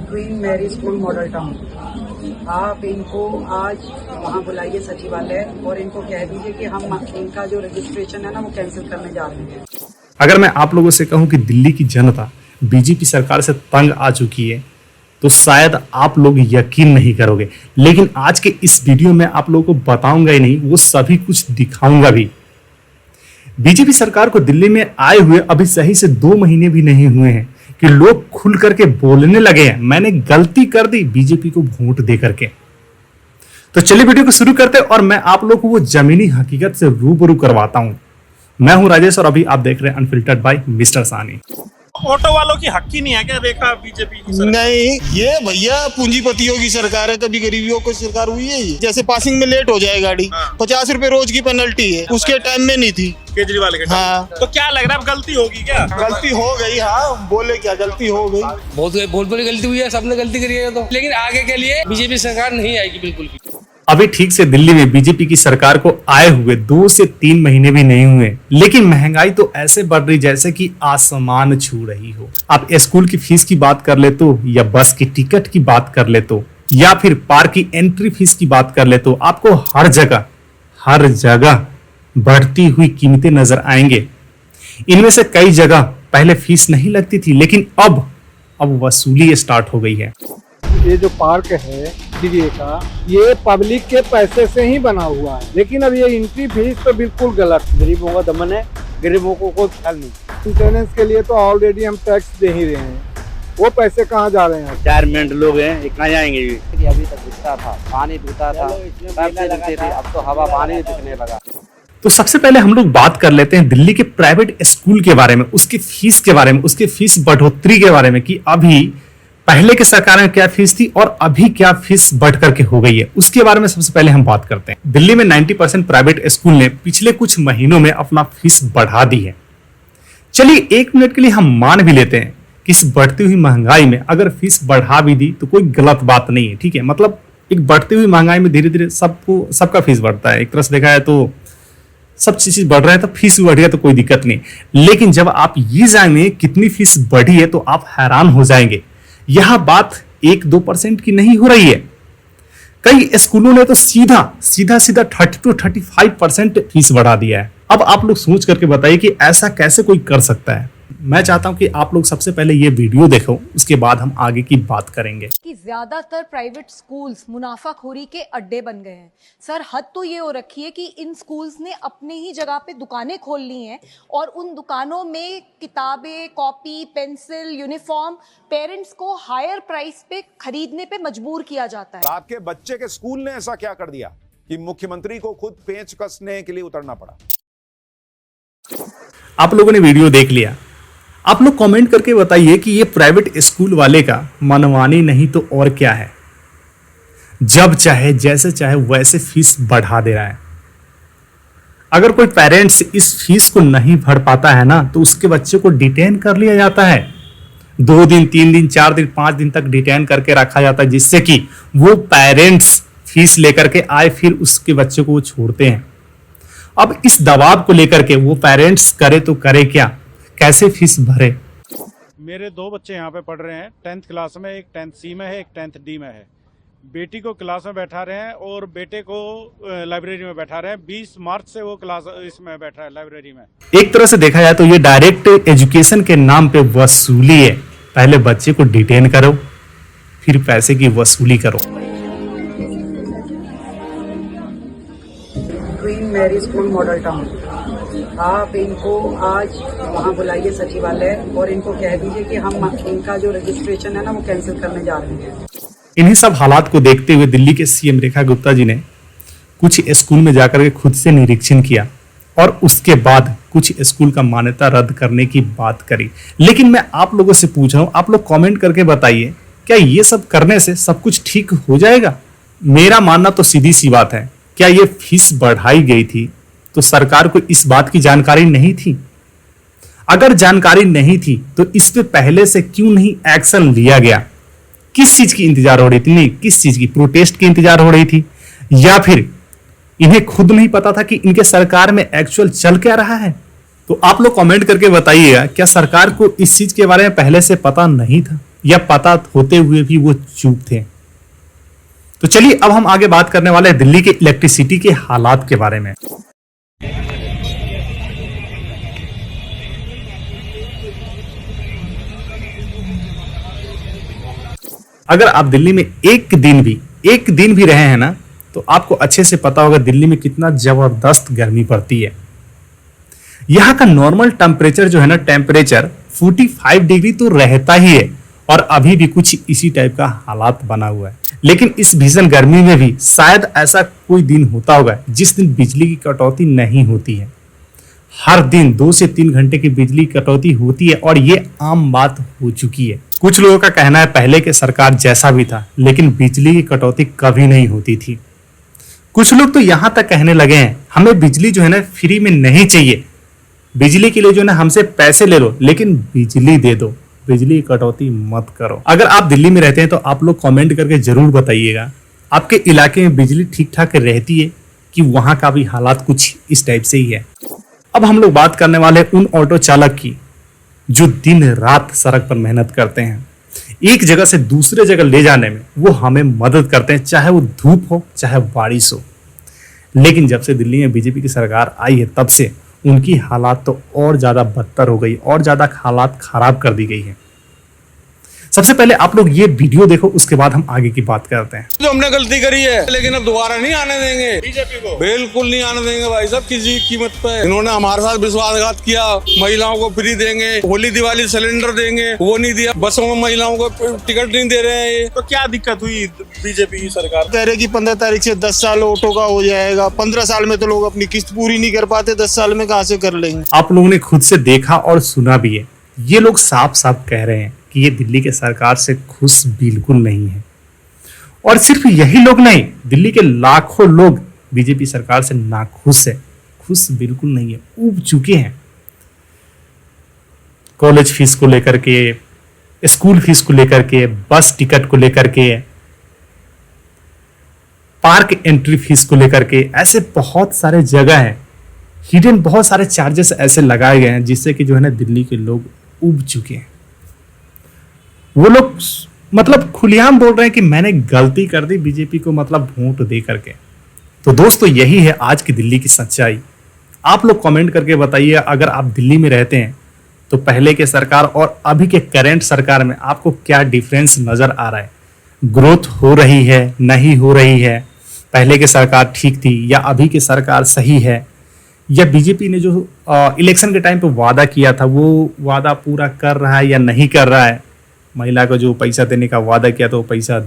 Queen Mary School Model Town. आप इनको आज वहाँ बुलाइए सचिवालय और इनको कह दीजिए कि हम इनका जो रजिस्ट्रेशन है ना वो कैंसिल करने जा रहे हैं। अगर मैं आप लोगों से कहूं कि दिल्ली की जनता बीजेपी सरकार से तंग आ चुकी है तो शायद आप लोग यकीन नहीं करोगे, लेकिन आज के इस वीडियो में आप लोगों को बताऊंगा ही नहीं, वो सभी कुछ दिखाऊंगा भी। बीजेपी सरकार को दिल्ली में आए हुए अभी सही से 2 महीने भी नहीं हुए हैं कि लोग खुल करके बोलने लगे हैं मैंने गलती कर दी बीजेपी को वोट दे करके। तो चलिए वीडियो को शुरू करते हैं और मैं आप लोगों को वो जमीनी हकीकत से रूबरू करवाता हूं। मैं हूं राजेश और अभी आप देख रहे हैं अनफिल्टर्ड बाय मिस्टर सानी। ऑटो वालों की हक ही नहीं है क्या देखा बीजेपी की सरकार? नहीं, ये भैया पूंजीपतियों की सरकार है, कभी गरीबियों की सरकार हुई है। जैसे पासिंग में लेट हो जाए गाड़ी, 50 रुपए रोज की पेनल्टी है, उसके टाइम में नहीं थी केजरीवाल के टाइम। हाँ। तो क्या लग रहा है अब गलती होगी क्या? गलती हो गई, हाँ बोले क्या गलती हो गई। बहुत बड़ी गलती हुई है, सबने गलती करी है तो, लेकिन आगे के लिए बीजेपी सरकार नहीं आएगी बिल्कुल भी। अभी ठीक से दिल्ली में बीजेपी की सरकार को आए हुए 2 से 3 महीने भी नहीं हुए, लेकिन महंगाई तो ऐसे बढ़ रही जैसे कि आसमान छू रही हो। आप स्कूल की फीस की बात कर ले तो, या बस की टिकट की बात कर ले तो, या फिर पार्क की एंट्री फीस की बात कर ले तो, आपको हर जगह बढ़ती हुई कीमतें नजर आएंगे। इनमें से कई जगह पहले फीस नहीं लगती थी, लेकिन अब वसूली स्टार्ट हो गई है। ये जो पार्क है डीजे का, ये पब्लिक के पैसे से ही बना हुआ है, लेकिन अब ये एंट्री फीस तो बिल्कुल गलत। गरीबों का दमन है, गरीबों को कोई ख्याल नहीं। मेंटेनेंस के लिए तो ऑलरेडी हम टैक्स दे ही रहे हैं, वो पैसे कहाँ जा रहे हैं? रिटायरमेंट लोग हैं, ये कहाँ जाएंगे? अभी तक दिखता था, पानी पीता था, दिखते थे, अब तो हवा पानी दिखने लगा। तो सबसे पहले हम लोग बात कर लेते हैं दिल्ली के प्राइवेट स्कूल के बारे में, उसकी फीस के बारे में, उसके फीस बढ़ोतरी के बारे में कि अभी पहले के सरकार में क्या फीस थी और अभी क्या फीस बढ़ करके हो गई है, उसके बारे में सबसे पहले हम बात करते हैं। दिल्ली में 90% प्राइवेट स्कूल ने पिछले कुछ महीनों में अपना फीस बढ़ा दी है। चलिए 1 मिनट के लिए हम मान भी लेते हैं कि इस बढ़ती हुई महंगाई में अगर फीस बढ़ा भी दी तो कोई गलत बात नहीं है, ठीक है। मतलब एक बढ़ती हुई महंगाई में धीरे धीरे सबका फीस बढ़ता है। एक तरह से देखा है तो सब चीज बढ़ रहा है तो फीस बढ़ गया तो कोई दिक्कत नहीं, लेकिन जब आप ये जाने कितनी फीस बढ़ी है तो आप हैरान हो जाएंगे। यह बात 1-2% की नहीं हो रही है। कई स्कूलों ने तो सीधा 30 to 35% फीस बढ़ा दिया है। अब आप लोग सोच करके बताइए कि ऐसा कैसे कोई कर सकता है। मैं चाहता हूं कि आप लोग सबसे पहले ये वीडियो देखो, उसके बाद हम आगे की बात करेंगे। कि ज्यादातर प्राइवेट स्कूल्स मुनाफाखोरी के अड्डे बन गए हैं। सर हद तो ये हो रखी है कि इन स्कूल्स ने अपने ही जगह पे दुकानें खोल ली हैं और उन दुकानों में किताबें, कॉपी, पेंसिल, यूनिफॉर्म पेरेंट्स को हायर प्राइस पे खरीदने पे मजबूर किया जाता है। आपके बच्चे के स्कूल ने ऐसा क्या कर दिया कि मुख्यमंत्री को खुद पेंच कसने के लिए उतरना पड़ा? आप लोगों ने वीडियो देख लिया, आप लोग कमेंट करके बताइए कि ये प्राइवेट स्कूल वाले का मनमानी नहीं तो और क्या है। जब चाहे जैसे चाहे वैसे फीस बढ़ा दे रहा है। अगर कोई पेरेंट्स इस फीस को नहीं भर पाता है ना तो उसके बच्चे को डिटेन कर लिया जाता है। 2 दिन, 3 दिन, 4 दिन, 5 दिन तक डिटेन करके रखा जाता है, जिससे कि वो पेरेंट्स फीस लेकर के आए, फिर उसके बच्चे को वो छोड़ते हैं। अब इस दबाव को लेकर के वो पेरेंट्स करे तो करे क्या, कैसे फीस भरे? मेरे 2 बच्चे यहाँ पे पढ़ रहे हैं 10th क्लास में, एक 10th C में है, एक 10th D में है। बेटी को क्लास में बैठा रहे हैं और बेटे को लाइब्रेरी में बैठा रहे हैं। 20 मार्च से वो क्लास इसमें बैठा है लाइब्रेरी में। एक तरह से देखा जाए तो ये डायरेक्ट एजुकेशन के नाम पे वसूली है। पहले बच्चे को डिटेन करो, फिर पैसे की वसूली करो। Queen Mary School Model Town. आप इनको आज वहाँ बुलाइए सचिवालय और इनको कह दीजिए कि हम इनका जो रजिस्ट्रेशन है ना वो कैंसिल करने जा रहे हैं। इन्हीं सब हालात को देखते हुए दिल्ली के सीएम रेखा गुप्ता जी ने कुछ स्कूल में जाकर के खुद से निरीक्षण किया और उसके बाद कुछ स्कूल का मान्यता रद्द करने की बात करी। लेकिन मैं आप लोगों से पूछ रहा हूँ, आप लोग कमेंट करके बताइए क्या ये सब करने से सब कुछ ठीक हो जाएगा? मेरा मानना तो सीधी सी बात है, क्या ये फीस बढ़ाई गई थी तो सरकार को इस बात की जानकारी नहीं थी? अगर जानकारी नहीं थी तो इस पे पहले से क्यों नहीं एक्शन लिया गया? किस चीज की इंतजार हो रही थी? नहीं, किस चीज की? प्रोटेस्ट की इंतजार हो रही थी, या फिर इन्हें खुद नहीं पता था कि इनके सरकार में एक्चुअल चल क्या रहा है? तो आप लोग कमेंट करके बताइएगा, क्या सरकार को इस चीज के बारे में पहले से पता नहीं था? या पता होते हुए भी वो चुप थे। तो चलिए अब हम आगे बात करने वाले हैं दिल्ली के इलेक्ट्रिसिटी के हालात के बारे में। अगर आप दिल्ली में एक दिन भी रहे हैं ना, तो आपको अच्छे से पता होगा दिल्ली में कितना जबरदस्त गर्मी पड़ती है। यहाँ का नॉर्मल टेम्परेचर जो है ना, टेम्परेचर 45 डिग्री तो रहता ही है, और अभी भी कुछ इसी टाइप का हालात बना हुआ है। लेकिन इस भीषण गर्मी में भी शायद ऐसा कोई दिन होता होगा जिस दिन बिजली की कटौती नहीं होती है। हर दिन 2 से 3 घंटे की बिजली कटौती होती है, और ये आम बात हो चुकी है। कुछ लोगों का कहना है पहले के सरकार जैसा भी था, लेकिन बिजली की कटौती कभी नहीं होती थी। कुछ लोग तो यहां तक कहने लगे हैं हमें बिजली जो है ना फ्री में नहीं चाहिए, बिजली के लिए जो है ना हमसे पैसे ले लो, लेकिन बिजली दे दो, बिजली की कटौती मत करो। अगर आप दिल्ली में रहते हैं तो आप लोग कमेंट करके जरूर बताइएगा आपके इलाके में बिजली ठीक ठाक रहती है कि वहां का भी हालात कुछ इस टाइप से ही है। अब हम लोग बात करने वाले उन ऑटो चालक की जो दिन रात सड़क पर मेहनत करते हैं, एक जगह से दूसरे जगह ले जाने में वो हमें मदद करते हैं, चाहे वो धूप हो चाहे बारिश हो। लेकिन जब से दिल्ली में बीजेपी की सरकार आई है तब से उनकी हालात तो और ज्यादा बदतर हो गई, और ज्यादा हालात खराब कर दी गई है। सबसे पहले आप लोग ये वीडियो देखो, उसके बाद हम आगे की बात करते हैं। जो हमने गलती करी है, लेकिन अब दोबारा नहीं आने देंगे बीजेपी को, बिल्कुल नहीं आने देंगे भाई साहब किसी कीमत पे। इन्होंने हमारे साथ विश्वासघात किया, महिलाओं को फ्री देंगे, होली दिवाली सिलेंडर देंगे, वो नहीं दिया। बसों में महिलाओं को टिकट नहीं दे रहे हैं। तो क्या दिक्कत हुई बीजेपी की सरकार? कह रहे कि 15 तारीख से 10 साल ऑटो का हो जाएगा। 15 साल में तो लोग अपनी किस्त पूरी नहीं कर पाते, 10 साल में कहाँ से कर लेंगे। आप लोगों ने खुद से देखा और सुना भी है, ये लोग साफ साफ कह रहे हैं कि ये दिल्ली के सरकार से खुश बिल्कुल नहीं है। और सिर्फ यही लोग नहीं, दिल्ली के लाखों लोग बीजेपी सरकार से नाखुश है, खुश बिल्कुल नहीं है, ऊब चुके हैं। कॉलेज फीस को लेकर के, स्कूल फीस को लेकर के, बस टिकट को लेकर के, पार्क एंट्री फीस को लेकर के, ऐसे बहुत सारे जगह हैं, हिडन बहुत सारे चार्जेस ऐसे लगाए गए हैं जिससे कि जो है ना दिल्ली के लोग ऊब चुके हैं। वो लोग मतलब खुलेआम बोल रहे हैं कि मैंने गलती कर दी बीजेपी को मतलब वोट दे करके। तो दोस्तों यही है आज की दिल्ली की सच्चाई। आप लोग कमेंट करके बताइए, अगर आप दिल्ली में रहते हैं तो पहले के सरकार और अभी के करंट सरकार में आपको क्या डिफरेंस नजर आ रहा है? ग्रोथ हो रही है, नहीं हो रही है? पहले की सरकार ठीक थी या अभी की सरकार सही है? या बीजेपी ने जो इलेक्शन के टाइम पे वादा किया था वो वादा पूरा कर रहा है या नहीं कर रहा है? महिला को जो पैसा देने का वादा किया तो वो पैसा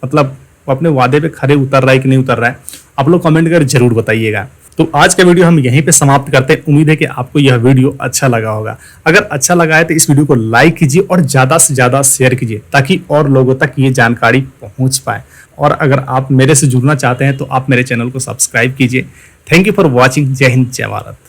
मतलब अपने वादे पे खरे उतर रहा है कि नहीं उतर रहा है? आप लोग कमेंट कर जरूर बताइएगा। तो आज का वीडियो हम यहीं पे समाप्त करते हैं। उम्मीद है कि आपको यह वीडियो अच्छा लगा होगा। अगर अच्छा लगा है तो इस वीडियो को लाइक कीजिए और ज्यादा से ज्यादा शेयर कीजिए ताकि और लोगों तक ये जानकारी पहुंच पाए। और अगर आप मेरे से जुड़ना चाहते हैं तो आप मेरे चैनल को सब्सक्राइब कीजिए। Thank you for watching. जय हिंद, जय भारत।